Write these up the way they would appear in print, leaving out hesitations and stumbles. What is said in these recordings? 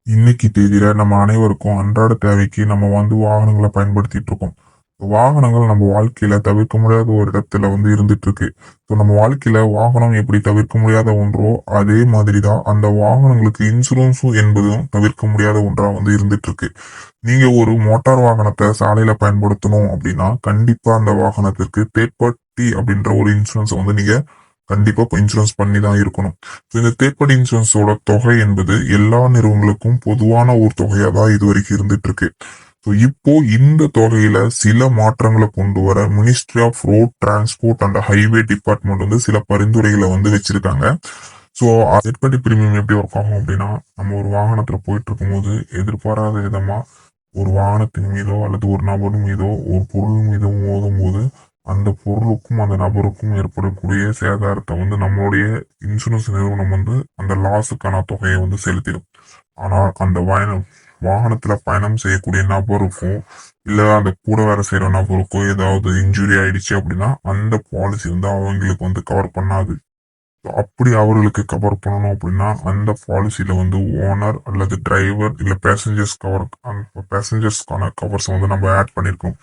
இன்னைக்கு தேதியில நம்ம அனைவருக்கும் அன்றாட தேவைக்கு நம்ம வாகனங்களை பயன்படுத்திட்டு இருக்கோம். வாகனங்கள் நம்ம வாழ்க்கையில தவிர்க்க முடியாத ஒரு இடத்துல இருந்துட்டு இருக்கு. நம்ம வாழ்க்கையில வாகனம் எப்படி தவிர்க்க முடியாத ஒன்றோ அதே மாதிரிதான் அந்த வாகனங்களுக்கு இன்சூரன்ஸும் என்பதும் தவிர்க்க முடியாத ஒன்றா இருந்துட்டு இருக்கு. நீங்க ஒரு மோட்டார் வாகனத்தை சாலையில பயன்படுத்தணும் அப்படின்னா கண்டிப்பா அந்த வாகனத்திற்கு தேர்ட் பார்ட்டி அப்படின்ற ஒரு இன்சூரன்ஸ் நீங்க கண்டிப்பா இன்சூரன்ஸ் பண்ணி தான் இருக்கணும். இந்த தேர்ட் பார்ட்டி இன்சூரன்ஸோட தொகை என்பது எல்லா நிறுவனங்களுக்கும் பொதுவான ஒரு தொகையா தான் இது வரைக்கும் இருந்துட்டு இருக்கு. இப்போ இந்த தொகையில சில மாற்றங்களை கொண்டு வர ministry of road transport and highway department சில பரிந்துரைகளை வச்சிருக்காங்க. ஸோ தேர்ட் பார்ட்டி பிரீமியம் எப்படி ஒர்க் ஆகும் அப்படின்னா, நம்ம ஒரு வாகனத்துல போயிட்டு இருக்கும்போது எதிர்பாராத விதமா ஒரு வாகனத்தின் மீதோ அல்லது ஒரு நபர் மீதோ ஒரு பொருள் மீதோ மோதும் போது அந்த பொருளுக்கும் அந்த நபருக்கும் ஏற்படக்கூடிய சேதாரத்தை நம்மளுடைய இன்சூரன்ஸ் நிறுவனம் அந்த லாஸுக்கான தொகையை செலுத்திடும். ஆனால் அந்த வாகனத்துல பயணம் செய்யக்கூடிய நபருக்கும் இல்ல அந்த கூட வேலை செய்யற நபருக்கோ ஏதாவது இன்ஜுரி ஆயிடுச்சு அப்படின்னா அந்த பாலிசி அவங்களுக்கு கவர் பண்ணாது. அப்படி அவர்களுக்கு கவர் பண்ணணும் அப்படின்னா அந்த பாலிசியில ஓனர் அல்லது டிரைவர் இல்ல பேசஞ்சர்ஸ்க்கான கவர்ஸ் நம்ம ஆட் பண்ணிருக்கோம்.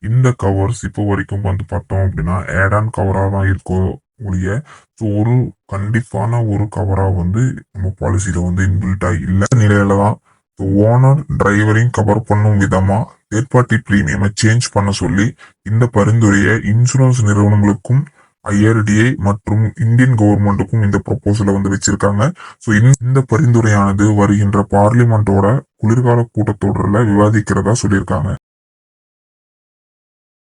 இந்த கவர்ஸ் இப்போ வரைக்கும் பார்த்தோம் அப்படின்னா ஆட் ஆன் கவரா தான் இருக்கும் ஒழிய ஒரு கண்டிப்பான ஒரு கவரா நம்ம பாலிசியில இன்பில்ட்டா இல்ல நிலையில தான் ஓனர் டிரைவரையும் கவர் பண்ணும் விதமா தேர்ட் பார்ட்டி பிரீமியம் சேஞ்ச் பண்ண சொல்லி இந்த பரிந்துரையை இன்சூரன்ஸ் நிறுவனங்களுக்கும் IRDA மற்றும் இந்தியன் கவர்மெண்ட்டுக்கும் இந்த ப்ரொபோசலை வச்சிருக்காங்க. ஸோ இந்த பரிந்துரையானது வருகின்ற பார்லிமெண்டோட குளிர்கால கூட்டத்தொடரில் விவாதிக்கிறதா சொல்லியிருக்காங்க.